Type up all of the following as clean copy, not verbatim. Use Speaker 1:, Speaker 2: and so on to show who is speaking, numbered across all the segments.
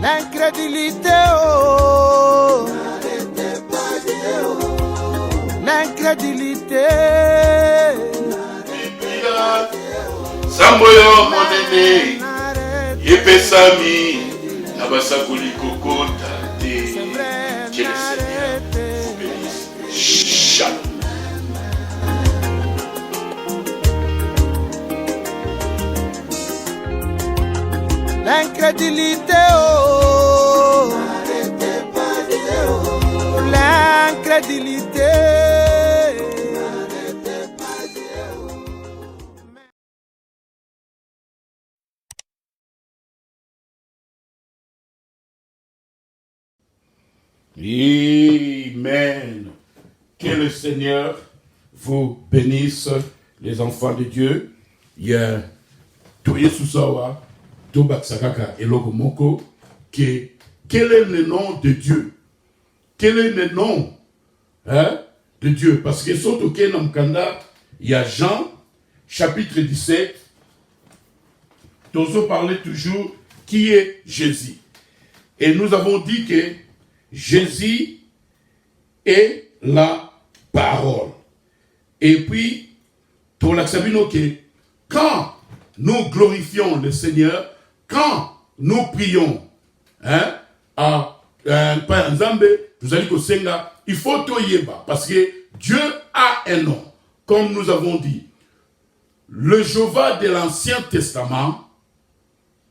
Speaker 1: L'incrédulité, oh. L'incrédulité.
Speaker 2: Samboyo monene yepesami nabasakoli kokota te. Que le Seigneur vous bénisse. Shalom.
Speaker 1: L'incrédulité, oh. L'incrédulité.
Speaker 2: Amen. Que le Seigneur vous bénisse, les enfants de Dieu. Il y a Toye Susawa, Tobaksakaka et Logomoko. Quel est le nom de Dieu? Quel est le nom de Dieu? Parce que surtout Namkanda, il y a Jean, chapitre 17. Nous parlons toujours qui est Jésus. Et nous avons dit que Jésus est la parole. Et puis, quand nous glorifions le Seigneur, quand nous prions, par exemple, vous allez que Senga, il faut tout yeba, parce que Dieu a un nom. Comme nous avons dit, le Jéhovah de l'Ancien Testament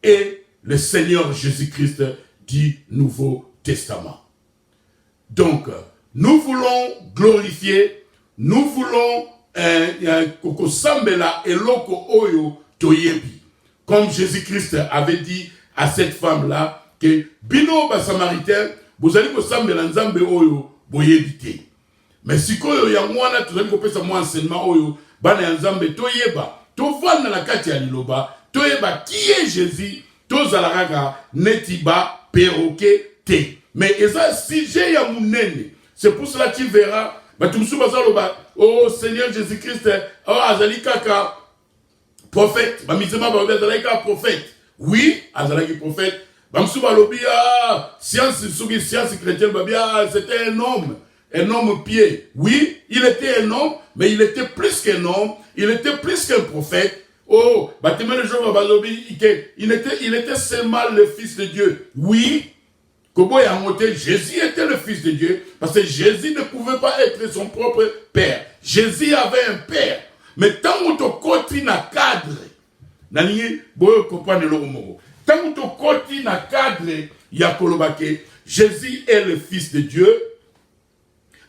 Speaker 2: est le Seigneur Jésus-Christ du Nouveau Testament. Donc, nous voulons glorifier, nous voulons comme Jésus-Christ avait dit à cette femme-là, que Bino ba Samaritain, vous allez sambela nzambe oyo boyebite. Mais si koyo ya mwana tuzali kopesa mwa enseignement oyo bana nzambe toyeba, tovanda na kati ya liloba, toyeba qui est Jésus, tozalaka netiba perroquet te. Mais eza sujet ya munene. C'est pour cela que tu verras, oh Seigneur Jésus-Christ, oh azali kaka prophète, bamisema ba azali kaka prophète. Oui, azali prophète. Bamsuba lobia science chrétienne babia, c'était un homme pied. Oui, il était un homme, mais il était plus qu'un homme, il était plus qu'un prophète. Oh, bâtiment de Jean Babalobi, il était seulement le fils de Dieu. Oui, Jésus était le fils de Dieu, parce que Jésus ne pouvait pas être son propre père. Jésus avait un père. Mais tant que tu continues à cadre, tant que tu continues à cadre, Jésus est le fils de Dieu.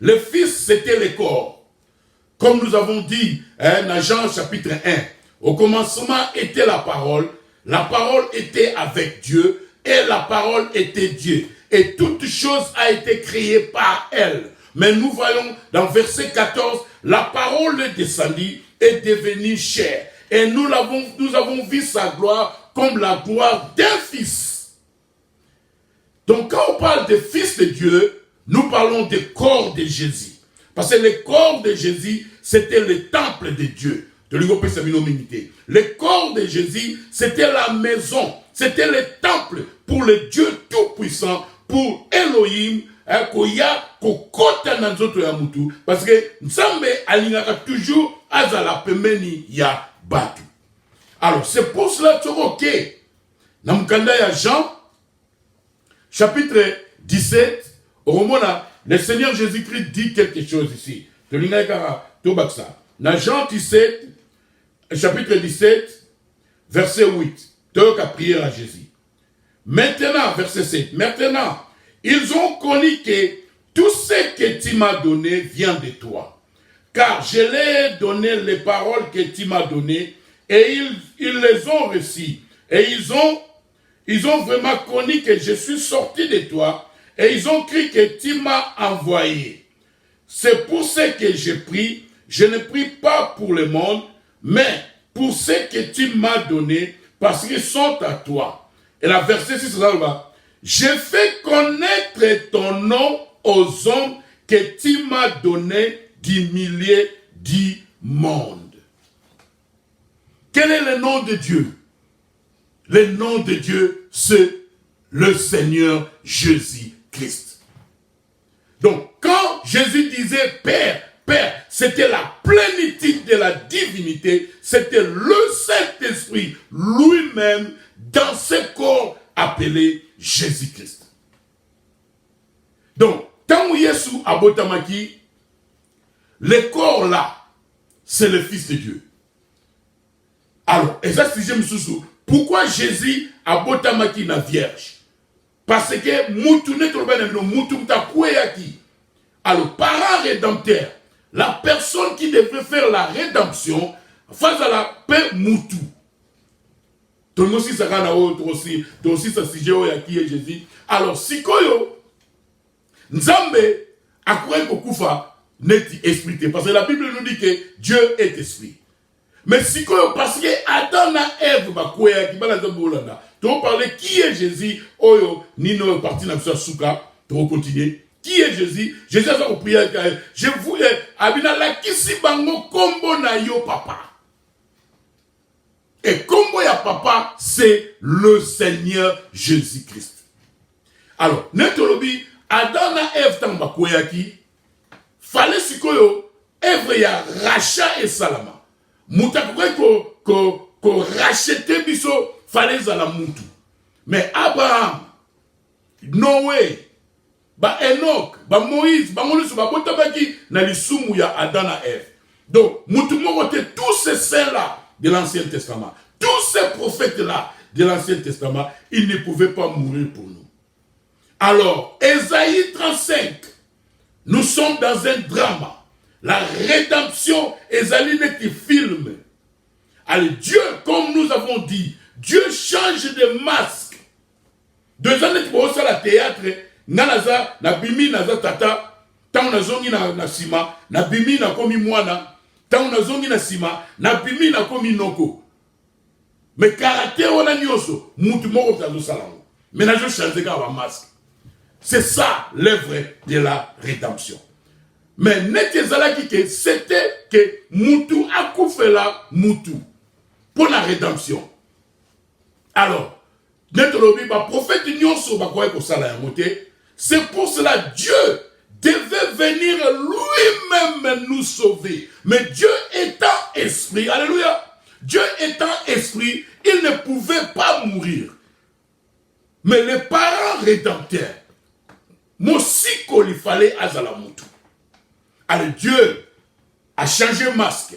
Speaker 2: Le fils, c'était le corps. Comme nous avons dit dans Jean chapitre 1, au commencement était la parole était avec Dieu, et la parole était Dieu. Et toute chose a été créée par elle. Mais nous voyons dans verset 14, la parole est descendue et devenue chair. Et nous avons vu sa gloire comme la gloire d'un fils. Donc quand on parle de fils de Dieu, nous parlons du corps de Jésus. Parce que le corps de Jésus, c'était le temple de Dieu. Le corps de Jésus, c'était la maison. C'était le temple pour le Dieu Tout-Puissant, pour Elohim, parce que Nzambe alingaka toujours azala pemeni ya batu. Alors c'est pour cela que ok, namkanda ya Jean, chapitre 17, au moment là, le Seigneur Jésus-Christ dit quelque chose ici. Dans Jean 17, chapitre 17, verset 8. Donc à prier à Jésus. Maintenant, verset 7. Maintenant, ils ont connu que tout ce que tu m'as donné vient de toi. Car je leur ai donné les paroles que tu m'as données et ils les ont reçues. Et ils ont vraiment connu que je suis sorti de toi et ils ont cru que tu m'as envoyé. C'est pour ce que je prie. Je ne prie pas pour le monde, mais pour ce que tu m'as donné, parce qu'ils sont à toi. Et la verset 6, je fais connaître ton nom aux hommes que tu m'as donné du milieu du monde. Quel est le nom de Dieu? Le nom de Dieu, c'est le Seigneur Jésus-Christ. Donc, quand Jésus disait Père, Père, c'était la plénitude de la divinité, c'était le Saint-Esprit lui-même dans ce corps appelé Jésus-Christ. Donc, quand Yesu abotamaki, le corps là, c'est le Fils de Dieu. Alors, et ça c'est Jésus. Pourquoi Jésus abotamaki na vierge? Parce que mutu ne troubane no mutu mtakweyaki. Alors, parent rédempteur, la personne qui devrait faire la rédemption face à la paix mutu. Tout le monde aussi ça kana aussi ça sujet yaki et Jésus. Alors, sikoyo Nzambe akoué kokufa neti esprit parce que la Bible nous dit que Dieu est esprit. Mais sikoyo parce que Adam et Ève bakoué ki bala Nzambe olanda. Tu parler qui est Jésus? Oyo nino parti na biso souka, tu continuer. Qui est Jésus? Jésus a fait prière. Je voulais abina la kisi bango kombo na yo papa. Et kombo ya papa, c'est le Seigneur Jésus-Christ. Alors, netolobi, Adam na Ève tamba koyaki, fallait sikoyo, Ève ya rachat et salama. Moutakoué ko rachete biso, fallait zala moutou. Mais Abraham, Noé, ba Enoch, ba Moïse, ba Moïse, ba Botabaki, na lisumu ya Adam na Ève. Donc, moutou morote tous ces saints-là de l'Ancien Testament, tous ces prophètes-là de l'Ancien Testament, ils ne pouvaient pas mourir pour nous. Alors, Ésaïe 35, nous sommes dans un drame. La rédemption, Ésaïe n'est que film. Alors, Dieu, comme nous avons dit, Dieu change de masque. 2 ans, tu peux faire le théâtre, Nanaza, na bimi naza tata, tant na zongi na sima, na bimi na komi mwana, tant na zongi na sima, na bimi na komi noko. Mais caractère wana nyoso, mutu moko tazo salango. Mais na jo change ka wa masque. C'est ça l'œuvre de la rédemption. Mais nete zalaki que c'était que mutu akufela mutu pour la rédemption. Alors, notre lobby, prophète nyonso bakoye ko sala ya moté. C'est pour cela Dieu devait venir lui-même nous sauver. Mais Dieu étant esprit, alléluia, Dieu étant esprit, il ne pouvait pas mourir. Mais les parents rédempteurs, Mosiko il fallait Azalamutu. Alors Dieu a changé masque.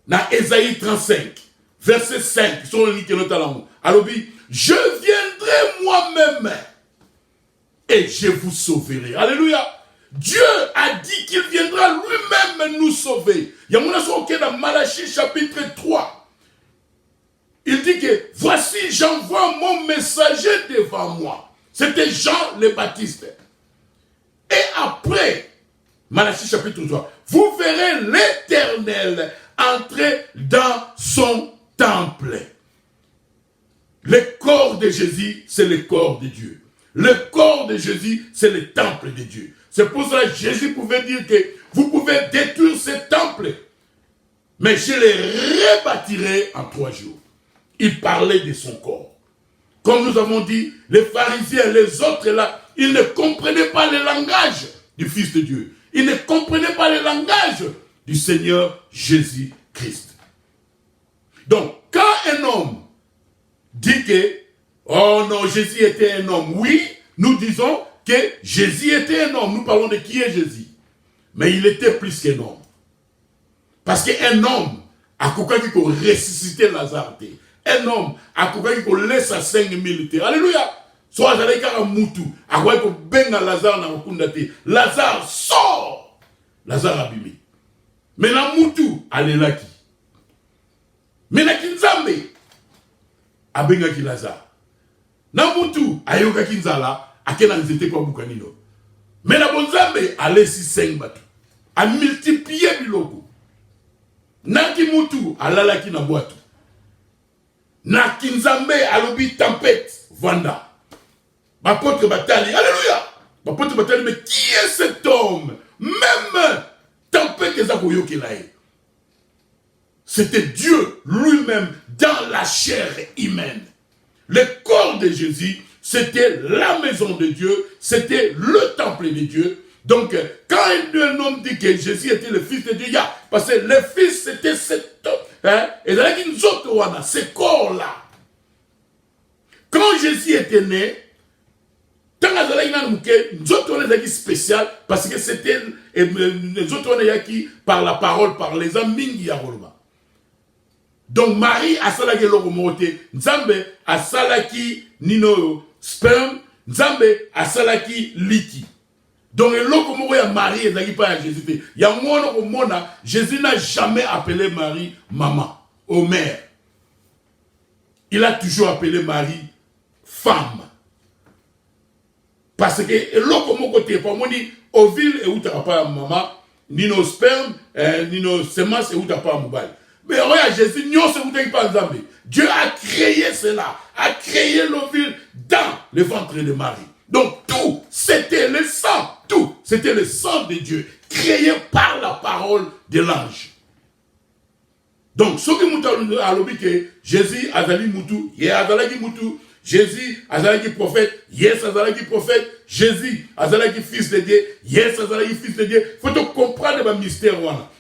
Speaker 2: Dans Ésaïe 35, verset 5, sur le lit que nous allons. Alors, je viendrai moi-même et je vous sauverai. Alléluia. Dieu a dit qu'il viendra lui-même nous sauver. Il y a mon associé dans Malachie chapitre 3. Il dit que voici, j'envoie mon messager devant moi. C'était Jean le Baptiste. Et après, Malachie chapitre 3, vous verrez l'Éternel entrer dans son temple. Le corps de Jésus, c'est le corps de Dieu. Le corps de Jésus, c'est le temple de Dieu. C'est pour cela que Jésus pouvait dire que vous pouvez détruire ce temple, mais je le rebâtirai en 3 jours. Il parlait de son corps. Comme nous avons dit, les pharisiens, les autres là, ils ne comprenaient pas le langage du Fils de Dieu. Ils ne comprenaient pas le langage du Seigneur Jésus-Christ. Donc, quand un homme dit que, oh non, Jésus était un homme, oui, nous disons que Jésus était un homme. Nous parlons de qui est Jésus. Mais il était plus qu'un homme. Parce qu'un homme a quelqu'un qui a ressuscité Lazare. Un homme a quelqu'un qui a laissé 5000. Alléluia. Soit j'allais faire un moutou. A quoi que benga Lazare na okundate. Lazare sort. Lazare abîmé. Mais la moutou, allez là qui. Mais la kinzambe. A benga ki Lazare. Na moutou, ayoka kinzala. Akena nzete kwa bukanino. Mais la bonzambe, allez si 5 bateaux. A multiplier biloko. Na ki moutou, alala ki na boatou. Na kinzambe, alobi tempête, vanda. Apôtre Batali, alléluia. Apôtre Batali, mais qui est cet homme? Même tempête que Zakoyo Kilaï. C'était Dieu lui-même dans la chair humaine. Le corps de Jésus, c'était la maison de Dieu, c'était le temple de Dieu. Donc, quand un homme dit que Jésus était le fils de Dieu, parce que le fils, c'était cet homme, et là, ce corps-là. Quand Jésus était né, spécial parce que c'était les autres qui par la parole, par les amis. Donc Marie a salaki l'oromote, Nzambe a salaki nino sperme, Nzambe a salaki liki. Donc l'okomoko ya Marie ezaki pas à Jésus. Ya mwana komona, Jésus n'a jamais appelé Marie maman, ou mère. Il a toujours appelé Marie femme. Parce que l'okomoko te pas moni ovule et où t'as pas maman, nino sperme, nino semence et où t'as pas mobile. Mais regarde, Jésus, Dieu a créé cela, a créé l'ovule dans le ventre de Marie. Donc tout, c'était le sang, tout, c'était le sang de Dieu, créé par la parole de l'ange. Donc, ce qui a dit que Jésus a dit Moutou, Jésus a dit prophète, yes, a dit prophète, Jésus a dit fils de Dieu, yes, a dit fils de Dieu. Il faut comprendre le mystère.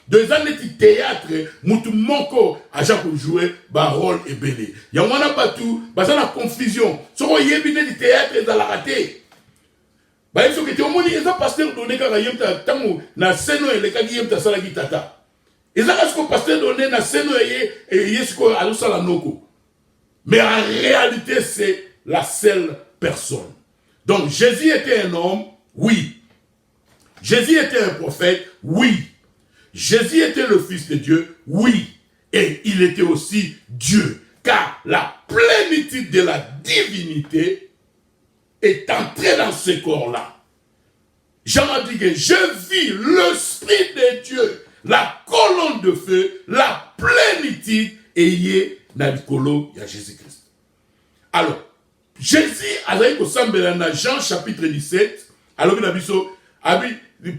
Speaker 2: Deux années de théâtre, Moutou Moko a déjà joué un rôle et belé. Il y a pas tout, il y a la confusion. Ce qu'on y a du théâtre, il a raté. Il y a un pasteur donné quand il y a un scène et il y a un salagi tata. Il y a un pasteur donné dans scène et il y a un salanoko. Mais en réalité, c'est la seule personne. Donc, Jésus était un homme, oui. Jésus était un prophète, oui. Jésus était le Fils de Dieu, oui. Et il était aussi Dieu. Car la plénitude de la divinité est entrée dans ce corps-là. Jean a dit que je vis l'Esprit de Dieu, la colonne de feu, la plénitude et dans le colo, il y a Jésus-Christ. Alors, Jésus a dit que Jean chapitre 17, alors il a dit,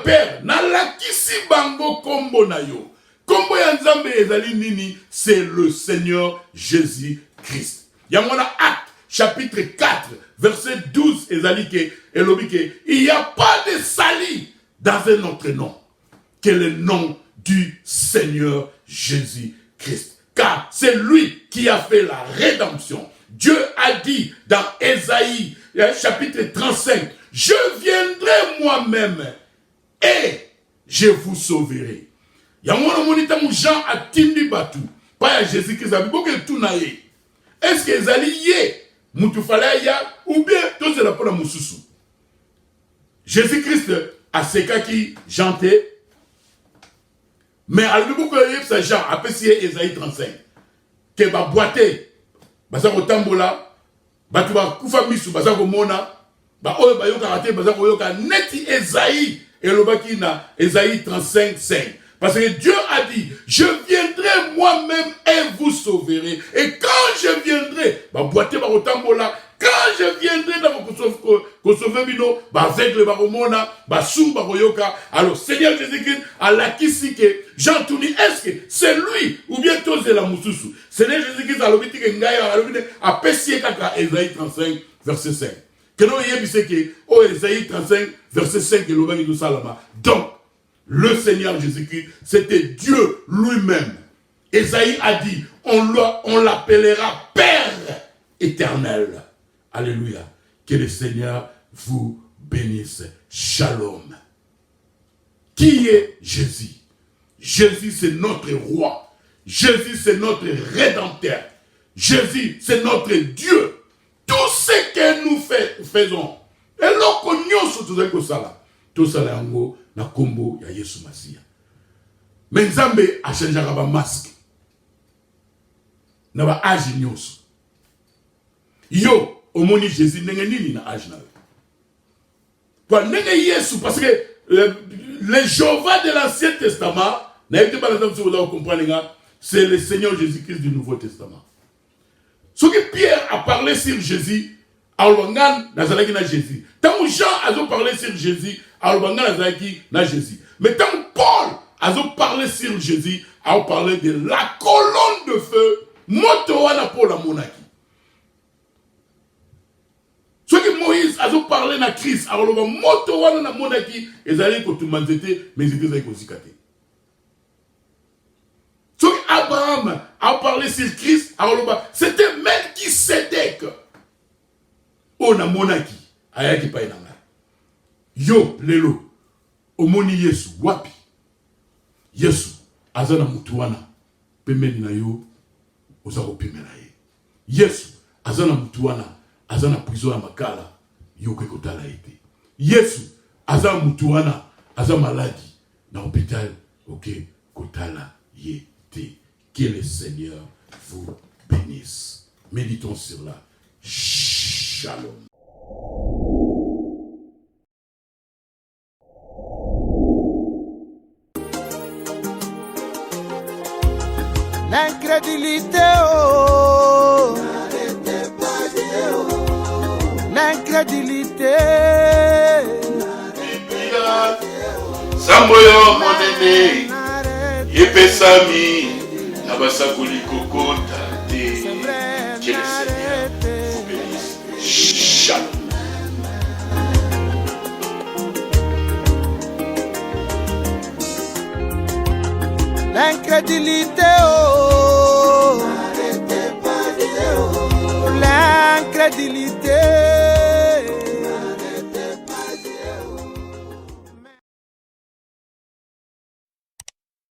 Speaker 2: Père, nalakisi bango kombo na yo. Kombo ya Nzambe ezali nini, c'est le Seigneur Jésus-Christ. Il y a mon acte, chapitre 4, verset 12, ezali ke, il n'y a pas de salut dans un autre nom que le nom du Seigneur Jésus-Christ. Car c'est lui qui a fait la rédemption. Dieu a dit dans Ésaïe, chapitre 35, je viendrai moi-même et je vous sauverai. Jean a tindi batu. Pas Jésus-Christ a dit tout naïe. Est-ce que Ezali yé Moutoufalaya ou bien tout c'est la pour la moussousou? Jésus-Christ a ce cas qui chantait. Mais à l'époque où ça Jean a passé Ésaïe 35 que va boiter basa ko tambola batu ba kufa misu basa ko mona ba oyo ba yoka raté basa ko yoka neti Ésaïe et lobaki na Ésaïe 35 5 parce que Dieu a dit je viendrai moi-même et vous sauverez et quand je viendrai ba boiter ba ko tambola quand je viendrai dans vos sauver bino ba aveugle ba komona ba sou ba koyoka. Alors Seigneur Jésus-Christ a la kisike Jean Touni, est-ce que c'est lui ou bien tous c'est la moussousou? Seigneur Jésus-Christ a l'obité que ngaya a pessié kaka Ésaïe 35 verset 5 que nous y est que oh Ésaïe 35 verset 5 et l'obéi de Salama. Donc le Seigneur Jésus-Christ c'était Dieu lui-même. Ésaïe a dit on l'appellera Père éternel. Alléluia. Que le Seigneur vous bénisse. Shalom. Qui est Jésus? Jésus, c'est notre roi. Jésus, c'est notre rédempteur. Jésus, c'est notre Dieu. Tout ce que nous faisons. Et l'on sur tout ça. Tout ça, là, na kombo ya Yesu Masia. Mais Nzambe a changé un masque. Na ba âge nyonso. Yo, omoni Jésus nenge nini na âge na yo. Pour nenge Yesu parce que le Jéhovah de l'Ancien Testament, c'est le Seigneur Jésus-Christ du Nouveau Testament. Ce que Pierre a parlé sur Jésus, Albangan Nazalaki na Jésus. Tant que Jean a parlé sur Jésus, Albangan Nazalaki na Jésus. Mais tant que Paul a parlé sur Jésus, a parlé de la colonne de feu, Motoana pour la monarchie. Moïse a parlé na Christ. Alors le moto wana na monaki ezali ko tumanzete mais c'était ezali ko zikate. Donc Abraham a parlé sur Christ. Alors c'était Melchisedec. On a monaki ayaki pa inanga. Yo lelo omoni Yesu wapi? Yesu azana mutu wana pembeni na yo oza kopemela ye. Yesu azana mutu wana azana prison ya makala yo ke kotala ete. Yesu azana mutu wana azana maladi na hôpital ok kotala ye te. Que le Seigneur vous bénisse. Méditons sur la Shalom.
Speaker 1: L'incrédulité, oh, l'incrédulité.
Speaker 2: Samboyo monene, yepesami, nabasakuli kokota te. Que le Seigneur vous bénisse. Shalom.
Speaker 1: L'incrédulité, oh, l'incrédulité.